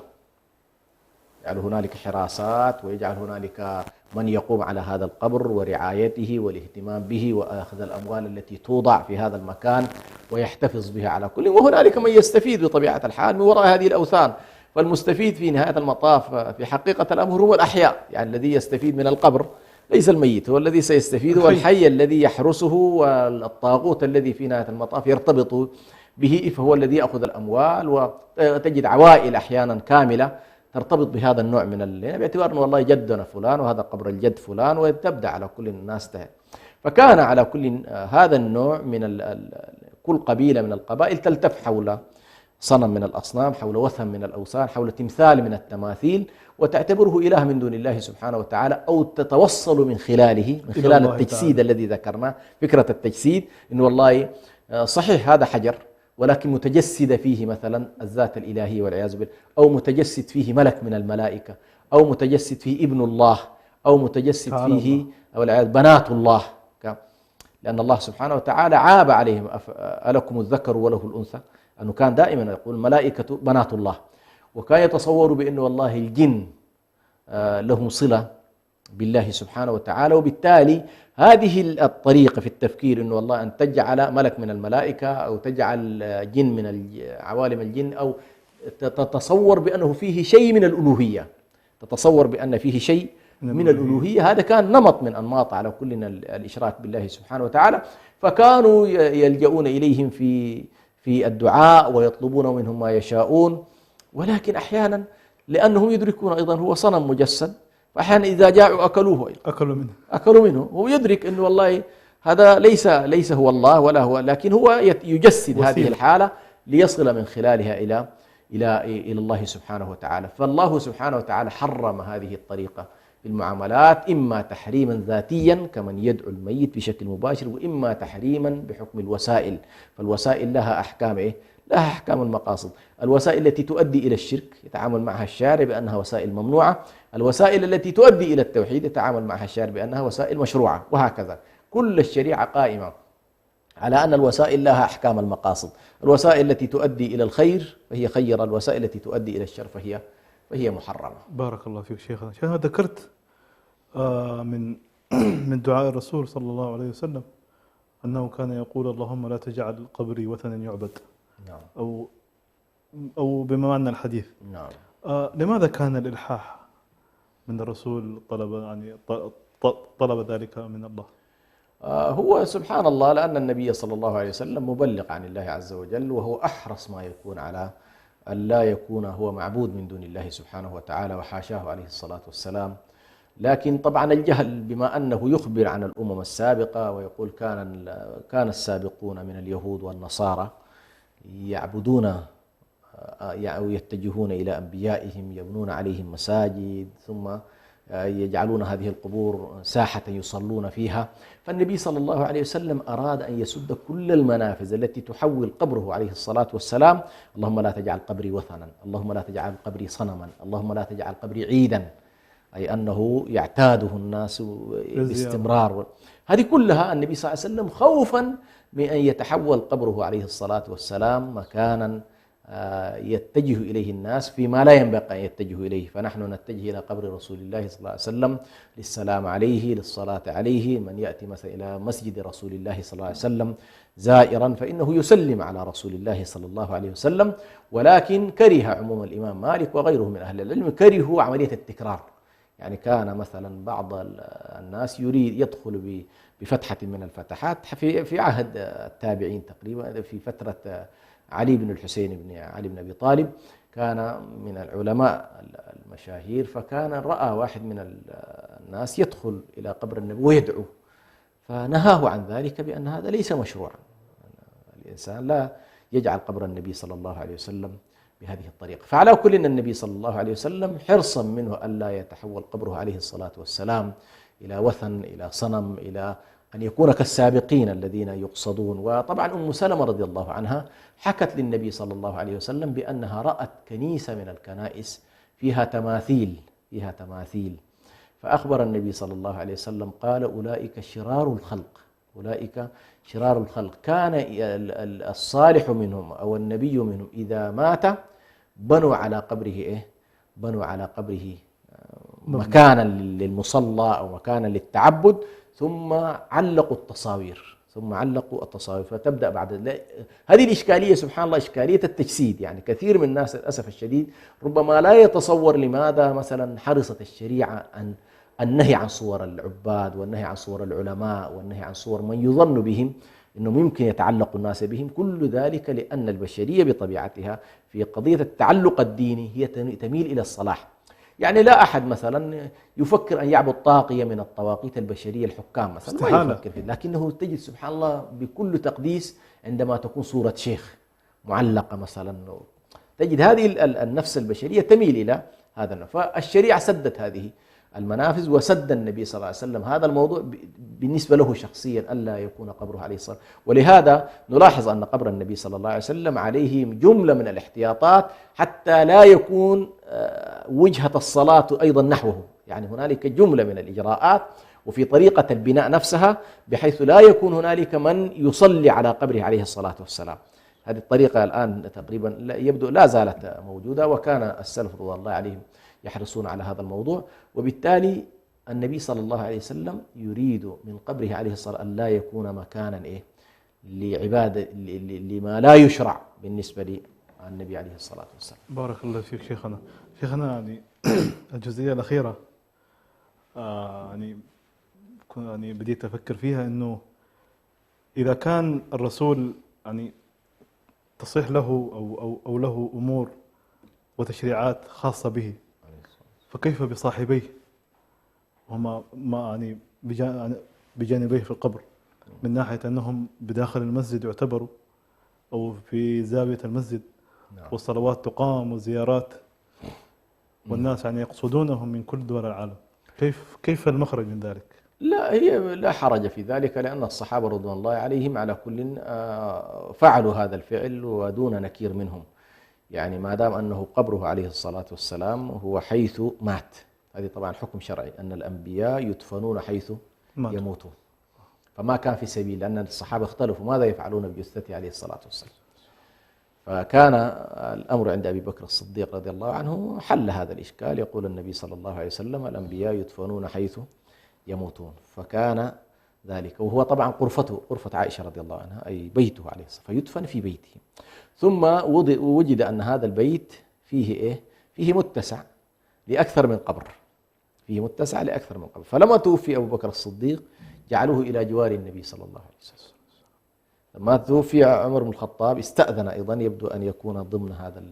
يجعل هنالك حراسات، ويجعل هنالك من يقوم على هذا القبر ورعايته والاهتمام به وأخذ الأموال التي توضع في هذا المكان ويحتفظ بها على كل. وهنالك من يستفيد بطبيعة الحال من وراء هذه الأوثان. فالمستفيد في نهاية المطاف في حقيقة الأمر هو الأحياء، يعني الذي يستفيد من القبر ليس الميت، هو الذي سيستفيد، هو الحي الذي يحرسه، والطاغوت الذي في نهاية المطاف يرتبط به، فهو الذي يأخذ الأموال. وتجد عوائل أحيانا كاملة ترتبط بهذا النوع من باعتبار أنه والله جدنا فلان وهذا قبر الجد فلان، وتبدأ على كل الناس فكان على كل هذا النوع من كل قبيلة من القبائل تلتف حول صنم من الأصنام، حول وثن من الأوثان، حول تمثال من التماثيل، وتعتبره إله من دون الله سبحانه وتعالى، أو تتوصل من خلاله، من خلال التجسيد الذي ذكرناه. فكرة التجسيد إنه والله صحيح هذا حجر، ولكن متجسد فيه مثلا الذات الإلهية والعياذ بالله، أو متجسد فيه ملك من الملائكة، أو متجسد فيه ابن الله، أو متجسد فيه أو بنات الله، لأن الله سبحانه وتعالى عاب عليهم ألكم الذكر وله الأنثى، أنه كان دائما يقول الملائكة بنات الله، وكان يتصور بأن والله الجن لهم صلة بالله سبحانه وتعالى، وبالتالي هذه الطريقة في التفكير أنه والله أن تجعل ملك من الملائكة أو تجعل جن من عوالم الجن، أو تتصور بأنه فيه شيء من الألوهية، تتصور بأن فيه شيء من الألوهية، هذا كان نمط من أنماط على كلنا الإشراك بالله سبحانه وتعالى. فكانوا يلجؤون إليهم في الدعاء ويطلبون منهم ما يشاءون، ولكن أحيانا لأنهم يدركون أيضا هو صنم مجسد، فأحيانا إذا جاعوا أكلوه، أكلوا منه. هو يدرك أنه والله هذا ليس هو الله ولا هو، لكن هو يجسد هذه الحالة ليصل من خلالها إلى الله سبحانه وتعالى. فالله سبحانه وتعالى حرم هذه الطريقة في المعاملات، إما تحريما ذاتيا كمن يدعو الميت بشكل مباشر، وإما تحريما بحكم الوسائل. فالوسائل لها أحكام لها أحكام المقاصد. الوسائل التي تؤدي إلى الشرك يتعامل معها الشارع بأنها وسائل ممنوعة، الوسائل التي تؤدي إلى التوحيد يتعامل معها الشارع بأنها وسائل مشروعة، وهكذا. كل الشريعة قائمة على أن الوسائل لها أحكام المقاصد. الوسائل التي تؤدي إلى الخير فهي خيرة، الوسائل التي تؤدي إلى الشر فهي محرمة. بارك الله فيك شيخنا. شيخنا ذكرت من دعاء الرسول صلى الله عليه وسلم أنه كان يقول اللهم لا تجعل قبري وثنا يعبد. نعم. أو بما معنى الحديث. نعم. لماذا كان الإلحاح من الرسول طلب ذلك من الله؟ هو سبحان الله، لأن النبي صلى الله عليه وسلم مبلغ عن الله عز وجل، وهو أحرص ما يكون على أن لا يكون هو معبود من دون الله سبحانه وتعالى، وحاشاه عليه الصلاة والسلام. لكن طبعا الجهل بما أنه يخبر عن الأمم السابقة ويقول كان السابقون من اليهود والنصارى يعبدون أو يتجهون إلى أنبيائهم، يبنون عليهم مساجد، ثم يجعلون هذه القبور ساحة يصلون فيها. فالنبي صلى الله عليه وسلم أراد أن يسد كل المنافذ التي تحول قبره عليه الصلاة والسلام. اللهم لا تجعل قبري وثنا، اللهم لا تجعل قبري صنما، اللهم لا تجعل قبري عيدا، أي أنه يعتاده الناس باستمرار. هذه كلها النبي صلى الله عليه وسلم خوفا من أن يتحول قبره عليه الصلاة والسلام مكانا يتجه إليه الناس فيما لا ينبغي أن يتجهوا إليه. فنحن نتجه إلى قبر رسول الله صلى الله عليه وسلم للسلام عليه، للصلاة عليه. من يأتي مثلا إلى مسجد رسول الله صلى الله عليه وسلم زائرا فإنه يسلم على رسول الله صلى الله عليه وسلم. ولكن كره عموم الإمام مالك وغيره من أهل العلم كرهوا عملية التكرار. يعني كان مثلا بعض الناس يريد يدخل بفتحة من الفتحات في عهد التابعين تقريبا، في فترة علي بن الحسين بن علي بن أبي طالب، كان من العلماء المشاهير، فكان رأى واحد من الناس يدخل إلى قبر النبي ويدعو، فنهاه عن ذلك بأن هذا ليس مشروعا. الإنسان لا يجعل قبر النبي صلى الله عليه وسلم بهذه الطريقة. فعلى كل أن النبي صلى الله عليه وسلم حرصا منه ألا يتحول قبره عليه الصلاة والسلام إلى وثن، إلى صنم، إلى أن يكون كالسابقين الذين يقصدون. وطبعا أم سلمة رضي الله عنها حكت للنبي صلى الله عليه وسلم بأنها رأت كنيسة من الكنائس فيها تماثيل، فأخبر النبي صلى الله عليه وسلم قال أولئك شرار الخلق، كان الصالح منهم أو النبي منهم إذا مات بنوا على قبره مكانا للمصلى أو مكانا للتعبد، ثم علقوا التصاوير، فتبدأ بعد هذه الإشكالية. سبحان الله، إشكالية التجسيد. يعني كثير من الناس للأسف الشديد ربما لا يتصور لماذا مثلا حرصت الشريعة عن النهي عن صور العباد، والنهي عن صور العلماء، والنهي عن صور من يظن بهم أنه ممكن يتعلق الناس بهم. كل ذلك لأن البشرية بطبيعتها في قضية التعلق الديني هي تميل إلى الصلاح. يعني لا أحد مثلا يفكر أن يعبد طاغية من الطواغيت البشرية، الحكام مثلا ما يفكر فيه، لكنه تجد سبحان الله بكل تقديس عندما تكون صورة شيخ معلقة مثلا، تجد هذه النفس البشرية تميل إلى هذا. فالشريعة سدت هذه المنافذ وسد النبي صلى الله عليه وسلم هذا الموضوع بالنسبة له شخصيا ألا يكون قبره عليه الصلاة والسلام. ولهذا نلاحظ أن قبر النبي صلى الله عليه وسلم عليه جملة من الاحتياطات حتى لا يكون وجهة الصلاة أيضا نحوه، يعني هنالك جملة من الإجراءات وفي طريقة البناء نفسها بحيث لا يكون هنالك من يصلي على قبره عليه الصلاة والسلام. هذه الطريقة الآن تقريبا يبدو لا زالت موجودة، وكان السلف رضي الله عليهم يحرصون على هذا الموضوع. وبالتالي النبي صلى الله عليه وسلم يريد من قبره عليه الصلاة أن لا يكون مكانا لعبادة لما لا يشرع بالنسبة للنبي عليه الصلاة والسلام. بارك الله فيك شيخنا. يعني الجزئية الأخيرة يعني بديت أفكر فيها، إنه إذا كان الرسول يعني تصح له أو له أمور وتشريعات خاصة به، فكيف بصاحبيه وما يعني بجانبيه في القبر، من ناحية أنهم بداخل المسجد يعتبروا أو في زاوية المسجد، والصلوات تقام وزيارات، والناس يعني يقصدونهم من كل دول العالم. كيف المخرج من ذلك؟ لا حرج في ذلك، لأن الصحابة رضوان الله عليهم على كل فعلوا هذا الفعل ودون نكير منهم، يعني ما دام أنه قبره عليه الصلاة والسلام هو حيث مات. هذه طبعا حكم شرعي أن الأنبياء يدفنون حيث يموتون، فما كان في سبيل، لأن الصحابة اختلفوا ماذا يفعلون بجثته عليه الصلاة والسلام. فكان الأمر عند أبي بكر الصديق رضي الله عنه حل هذا الإشكال. يقول النبي صلى الله عليه وسلم الأنبياء يدفنون حيث يموتون، فكان ذلك. وهو طبعا غرفة عائشة رضي الله عنها أي بيته عليه الصلاة، فيدفن في بيته. ثم وجد أن هذا البيت فيه متسع لأكثر من قبر، فلما توفي أبو بكر الصديق جعلوه إلى جوار النبي صلى الله عليه وسلم. لما توفي عمر بن الخطاب استأذن أيضا، يبدو أن يكون ضمن هذا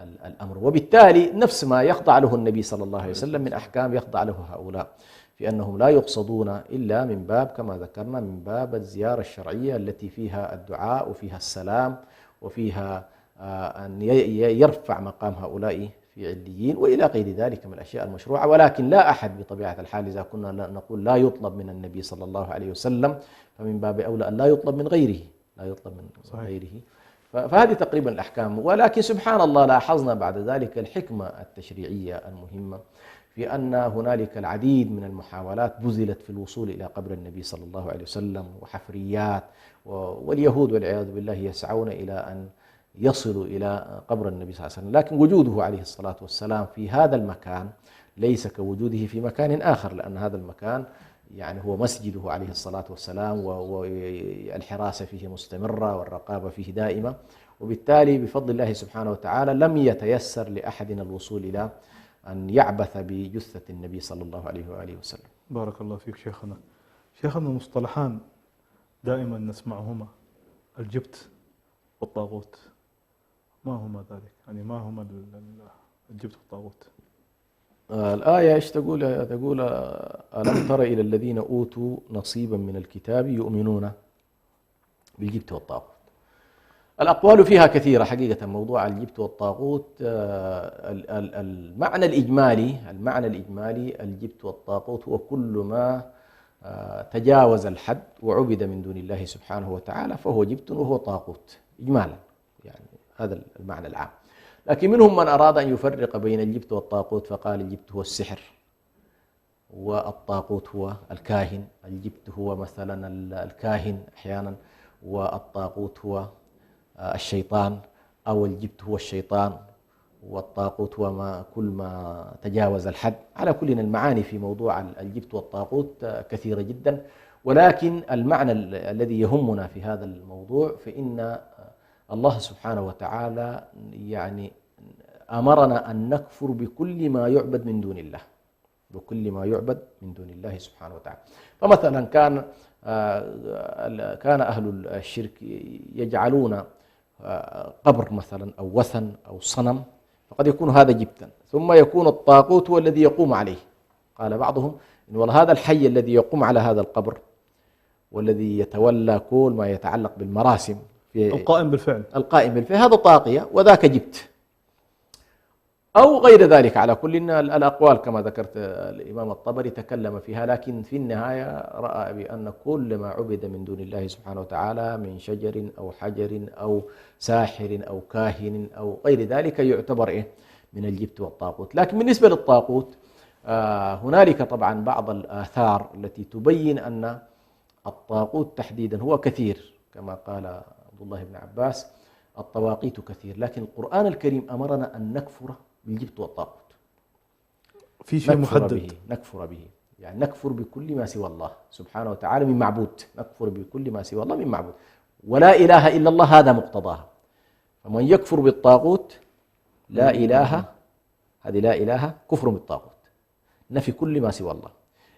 الأمر. وبالتالي نفس ما يخضع له النبي صلى الله عليه وسلم من أحكام يخضع له هؤلاء، في أنهم لا يقصدون إلا من باب كما ذكرنا من باب الزيارة الشرعية التي فيها الدعاء وفيها السلام وفيها أن يرفع مقام هؤلاء في عليين وإلى غير ذلك من الأشياء المشروعة. ولكن لا أحد بطبيعة الحال إذا كنا نقول لا يطلب من النبي صلى الله عليه وسلم فمن باب أولى أن لا يطلب من غيره، فهذه تقريبا الأحكام. ولكن سبحان الله لاحظنا بعد ذلك الحكمة التشريعية المهمة في أن هنالك العديد من المحاولات بذلت في الوصول إلى قبر النبي صلى الله عليه وسلم وحفريات، واليهود والعياذ بالله يسعون إلى أن يصلوا إلى قبر النبي صلى الله عليه وسلم. لكن وجوده عليه الصلاة والسلام في هذا المكان ليس كوجوده في مكان آخر، لأن هذا المكان يعني هو مسجده عليه الصلاة والسلام، والحراسة فيه مستمرة والرقابة فيه دائمة. وبالتالي بفضل الله سبحانه وتعالى لم يتيسر لأحدنا الوصول إلى أن يعبث بجثة النبي صلى الله عليه وآله وسلم. بارك الله فيك شيخنا. مصطلحان دائما نسمعهما، الجبت والطاغوت، ما هما ذلك؟ يعني ما هما الجبت والطاغوت؟ الآية إيش تقول؟ ألم تر إلى الذين أوتوا نصيبا من الكتاب يؤمنون بالجبت والطاغوت. الأقوال فيها كثيرة حقيقة. موضوع الجبت والطاغوت المعنى الإجمالي الجبت والطاغوت هو كل ما تجاوز الحد وعبد من دون الله سبحانه وتعالى فهو جبت وهو طاغوت إجمالا، يعني هذا المعنى العام. لكن منهم من أراد أن يفرق بين الجبت والطاغوت فقال الجبت هو السحر والطاغوت هو الكاهن. الجبت هو مثلا الكاهن أحيانا، والطاغوت هو الشيطان، أو الجبت هو الشيطان والطاغوت هو كل ما تجاوز الحد. على كل المعاني في موضوع الجبت والطاغوت كثيرة جدا، ولكن المعنى الذي يهمنا في هذا الموضوع فإن الله سبحانه وتعالى يعني أمرنا أن نكفر بكل ما يعبد من دون الله، سبحانه وتعالى. فمثلا كان أهل الشرك يجعلون قبر مثلا أو وثن أو صنم، فقد يكون هذا جبتا، ثم يكون الطاغوت هو الذي يقوم عليه. قال بعضهم إن والله هذا الحي الذي يقوم على هذا القبر والذي يتولى كل ما يتعلق بالمراسم القائم بالفعل هذا طاغية وذاك جبت. أو غير ذلك. على كل الأقوال كما ذكرت الإمام الطبري تكلم فيها، لكن في النهاية رأى بأن كل ما عبد من دون الله سبحانه وتعالى من شجر أو حجر أو ساحر أو كاهن أو غير ذلك يعتبر من الجبت والطاغوت. لكن بالنسبة للطاغوت هنالك طبعا بعض الآثار التي تبين أن الطاغوت تحديدا هو كثير، كما قال عبد الله بن عباس الطواغيت كثير، لكن القرآن الكريم أمرنا أن نكفر بالجبت والطاغوت. في شيء محدد نكفر به، يعني نكفر بكل ما سوى الله سبحانه وتعالى من معبود، نكفر بكل ما سوى الله من معبود، ولا إله إلا الله هذا مقتضاها. فمن يكفر بالطاغوت لا إله، هذه لا إله كفر بالطاغوت، نفي كل ما سوى الله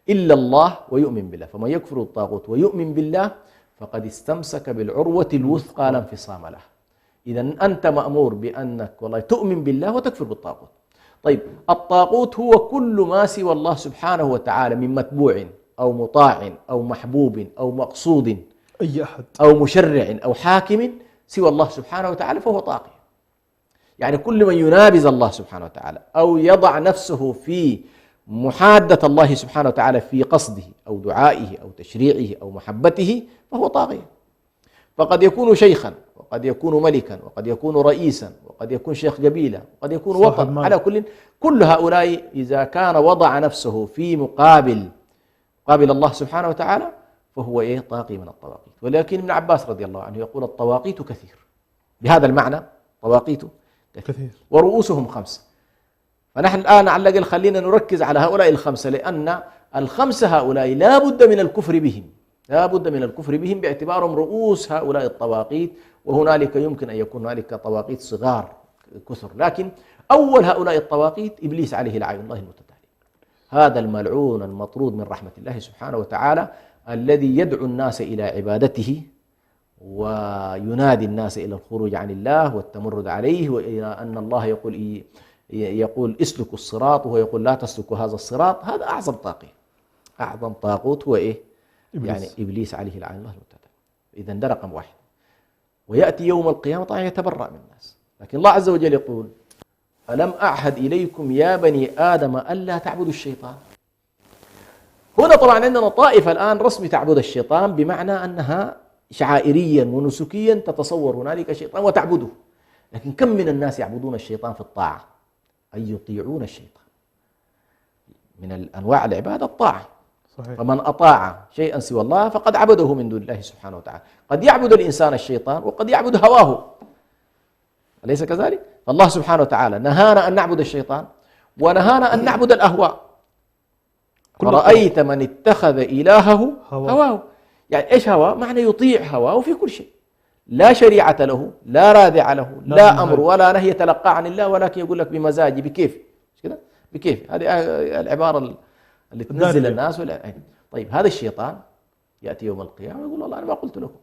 إلا الله ويؤمن بالله. فمن يكفر بالطاغوت ويؤمن بالله فقد استمسك بالعروة الوثقى لا انفصام لها. إذا أنت مأمور بأنك والله تؤمن بالله وتكفر بالطاغوت. طيب الطاغوت هو كل ما سوى الله سبحانه وتعالى من متبوع أو مطاع أو محبوب أو مقصود أي أحد أو مشرع أو حاكم سوى الله سبحانه وتعالى فهو طاغي. يعني كل من ينابز الله سبحانه وتعالى أو يضع نفسه في محادة الله سبحانه وتعالى في قصده أو دعائه أو تشريعه أو محبته فهو طاغي. فقد يكون شيخا وقد يكون ملكا وقد يكون رئيسا وقد يكون شيخ قبيلة وقد يكون وطن. على كل هؤلاء إذا كان وضع نفسه في مقابل الله سبحانه وتعالى فهو طاغي من الطواغيت. ولكن ابن عباس رضي الله عنه يقول الطواغيت كثير، بهذا المعنى طواغيت كثير ورؤوسهم 5. فنحن الآن على الأقل خلينا نركز على هؤلاء 5، لأن 5 هؤلاء لا بد من الكفر بهم، لا بد من الكفر بهم باعتبارهم رؤوس هؤلاء الطواغيت. وهنالك يمكن أن يكون هنالك طواغيت صغار كثر، لكن أول هؤلاء الطواغيت إبليس عليه لعين الله المتتالي، هذا الملعون المطرود من رحمة الله سبحانه وتعالى الذي يدعو الناس إلى عبادته وينادي الناس إلى الخروج عن الله والتمرد عليه، وإلى أن الله يقول اسلكوا الصراط وهو يقول لا تسلكوا هذا الصراط. هذا أعظم طاغي، أعظم طاغوت هو إبليس. يعني إبليس عليه لعين الله المتتالي. إذن ده رقم 1. ويأتي يوم القيامة طبعا يتبرأ من الناس، لكن الله عز وجل يقول ألم أعهد إليكم يا بني آدم ألا تعبدوا الشيطان. هنا طبعا عندنا طائفة الآن رسمي تعبد الشيطان، بمعنى أنها شعائريا ونسكيا تتصور هنالك شيطان وتعبده. لكن كم من الناس يعبدون الشيطان في الطاعة، أي يطيعون الشيطان. من أنواع العبادة الطاعة. صحيح. فمن أطاع شيئا سوى الله فقد عبده من دون الله سبحانه وتعالى. قد يعبد الإنسان الشيطان وقد يعبد هواه، أليس كذلك؟ فالله سبحانه وتعالى نهانا أن نعبد الشيطان ونهانا أن نعبد الأهواء. رأيت من اتخذ إلهه هواه. يعني إيش هواه؟ معنى يطيع هواه في كل شيء، لا شريعة له، لا رادع له، لا أمر ولا نهي يتلقى عن الله، ولكن يقول لك بمزاجي بكيف كده بكيف. هذه العبارة اللي تنزل الناس طيب هذا الشيطان يأتي يوم القيامة يقول الله أنا ما قلت لكم،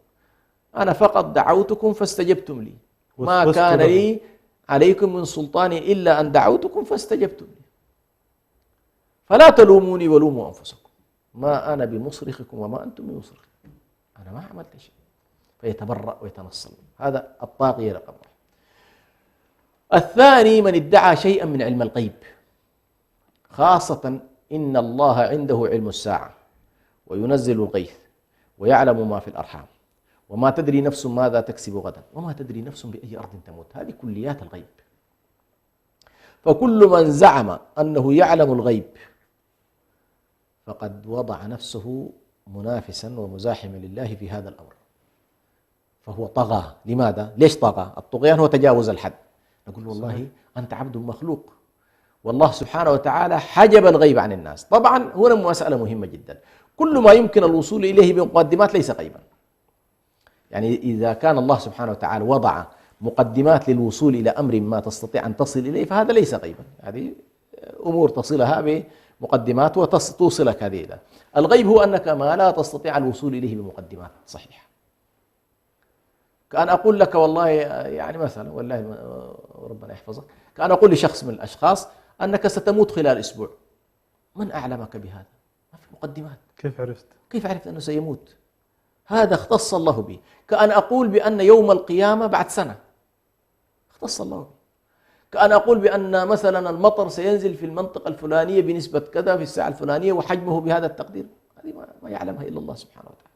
أنا فقط دعوتكم فاستجبتم لي، ما كان لي عليكم من سلطان إلا أن دعوتكم فاستجبتم لي، فلا تلوموني ولوموا أنفسكم، ما أنا بمصرخكم وما أنتم بمصرخي، أنا ما عملت شيء. فيتبرأ ويتنصل. هذا الطاغية رقم 1. الثاني من ادعى شيئا من علم الغيب، خاصة إن الله عنده علم الساعة وينزل الغيث ويعلم ما في الأرحام وما تدري نفس ماذا تكسب غدا وما تدري نفس بأي أرض تموت. هذه كليات الغيب. فكل من زعم أنه يعلم الغيب فقد وضع نفسه منافسا ومزاحما لله في هذا الأمر، فهو طغى. لماذا؟ ليش طغى؟ الطغيان هو تجاوز الحد. نقول والله أنت عبد مخلوق، والله سبحانه وتعالى حجب الغيب عن الناس. طبعا هنا مسألة مهمة جدا، كل ما يمكن الوصول إليه بمقدمات ليس غيبا. يعني إذا كان الله سبحانه وتعالى وضع مقدمات للوصول إلى أمر ما تستطيع أن تصل إليه فهذا ليس غيبا، هذه أمور تصلها بمقدمات وتوصلك هذه إلى. الغيب هو أنك ما لا تستطيع الوصول إليه بمقدمات صحيحة. كأن أقول لك والله يعني مثلا والله ربنا يحفظك، كأن أقول لشخص من الأشخاص أنك ستموت خلال أسبوع، من أعلمك بهذا؟ ما في مقدمات. كيف عرفت أنه سيموت؟ هذا اختص الله به. كأن أقول بأن يوم القيامة بعد سنة، اختص الله به. كأن أقول بأن مثلا المطر سينزل في المنطقة الفلانية بنسبة كذا في الساعة الفلانية وحجمه بهذا التقدير، هذه ما يعلمها إلا الله سبحانه وتعالى.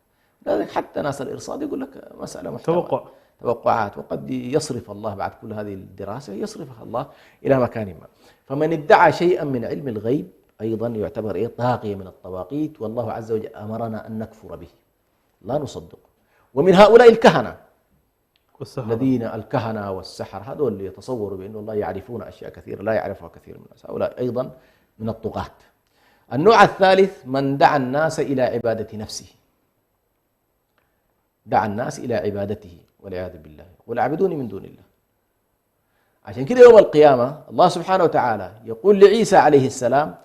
لذلك حتى ناس الإرصاد يقول لك مسألة محتملة، توقعات، وقد يصرف الله بعد كل هذه الدراسة يصرفها الله إلى مكان ما. فمن ادعى شيئا من علم الغيب أيضا يعتبر طاغية من الطواغيت، والله عز وجل أمرنا أن نكفر به لا نصدق. ومن هؤلاء الكهنة الذين الكهنة والسحر، هذول اللي يتصوروا بأن الله يعرفون أشياء كثيرة لا يعرفها كثير من الناس، هؤلاء أيضا من الطغاة. النوع الثالث من دعا الناس إلى عبادة نفسه، دعا الناس إلى عبادته والعياذ بالله، يقول اعبدوني من دون الله. عشان كده يوم القيامة الله سبحانه وتعالى يقول لعيسى عليه السلام: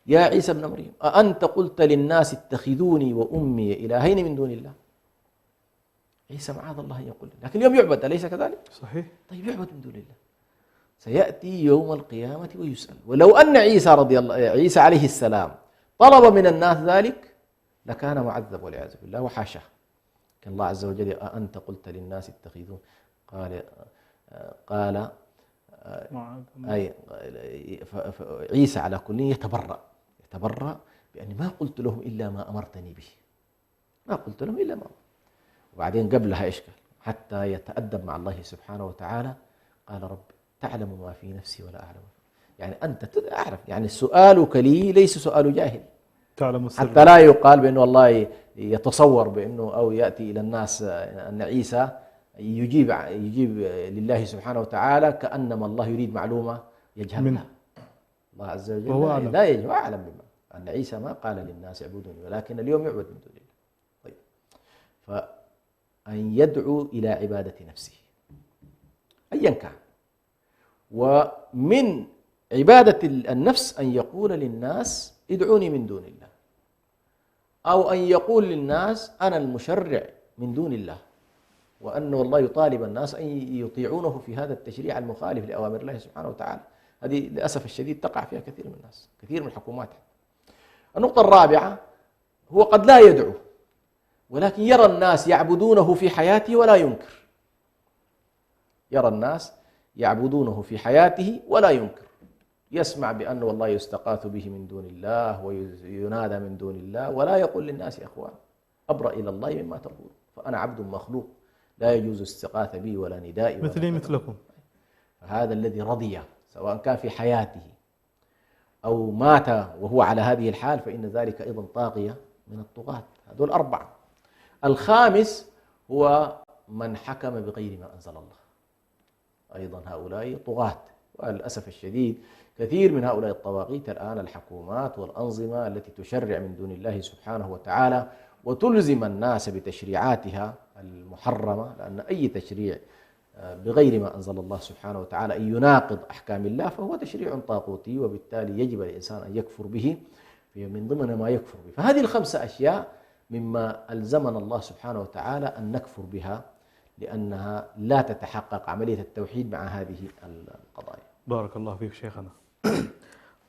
يا عيسى ابن مريم أأنت قلت للناس اتخذوني وأمي إلهين من دون الله؟ عيسى معاذ الله أن يقول، لكن اليوم يعبد، أليس كذلك؟ صحيح. طيب يعبد من دون الله، سيأتي يوم القيامة ويسأل. ولو أن عيسى عليه السلام طلب من الناس ذلك لكان معذب والعياذ بالله وحاشاه. كان الله عز وجل: أأنت قلت للناس اتخذون، قال أي عيسى على كل يتبرأ بأني ما قلت لهم إلا ما أمرتني به، ما قلت لهم إلا ما أمرتني. وبعدين قبلها إيش قال؟ حتى يتأدب مع الله سبحانه وتعالى، قال: رب تعلم ما في نفسي ولا أعلم، يعني أنت أعرف، يعني سؤالك لي ليس سؤال جاهل، تعلم السر، حتى لا يقال بأنه الله يتصور بأنه أو يأتي إلى الناس أن عيسى يجيب لله سبحانه وتعالى كأنما الله يريد معلومة يجهلها. الله عز وجل لا يجب أعلم بما أن عيسى ما قال للناس اعبدوني، ولكن اليوم يعبد من دون الله. طيب، فأن يدعو إلى عبادة نفسه أيا كان. ومن عبادة النفس أن يقول للناس ادعوني من دون الله، أو أن يقول للناس أنا المشرع من دون الله، وأنه الله يطالب الناس أن يطيعونه في هذا التشريع المخالف لأوامر الله سبحانه وتعالى. هذه للأسف الشديد تقع فيها كثير من الناس، كثير من الحكومات. النقطة الرابعة هو قد لا يدعو، ولكن يرى الناس يعبدونه في حياته ولا ينكر، يرى الناس يعبدونه في حياته ولا ينكر، يسمع بأنه والله يستغاث به من دون الله وينادى من دون الله، ولا يقول للناس يا أخوان أبرأ إلى الله مما تقول، فأنا عبد مخلوق لا يجوز استغاثة بي ولا ندائي مثلي مثلكم. هذا الذي رضي سواء كان في حياته أو مات وهو على هذه الحال فإن ذلك أيضا طاغية من الطغاة. هذول أربعة. الخامس هو من حكم بغير ما أنزل الله، أيضا هؤلاء طغاة. وللأسف الشديد كثير من هؤلاء الطواغيت الآن الحكومات والأنظمة التي تشرع من دون الله سبحانه وتعالى وتلزم الناس بتشريعاتها المحرمة، لأن أي تشريع بغير ما أنزل الله سبحانه وتعالى أن يناقض أحكام الله فهو تشريع طاغوتي، وبالتالي يجب الإنسان أن يكفر به من ضمن ما يكفر به. فهذه الخمسة أشياء مما ألزمنا الله سبحانه وتعالى أن نكفر بها، لأنها لا تتحقق عملية التوحيد مع هذه القضايا. بارك الله فيك شيخنا.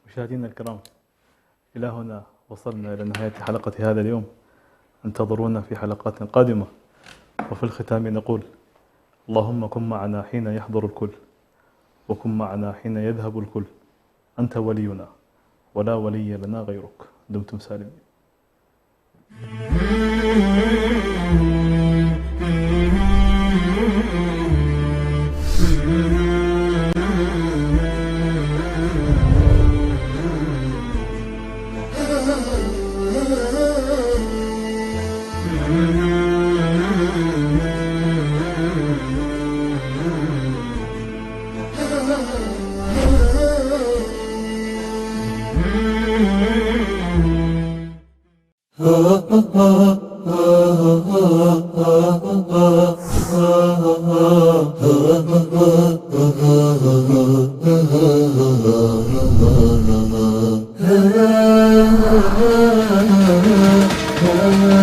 مشاهدينا الكرام، إلى هنا وصلنا إلى نهاية حلقة هذا اليوم. انتظرونا في حلقات قادمة، وفي الختام نقول: اللهم كن معنا حين يحضر الكل، وكن معنا حين يذهب الكل، أنت ولينا ولا ولي لنا غيرك. دمتم سالمين. Ah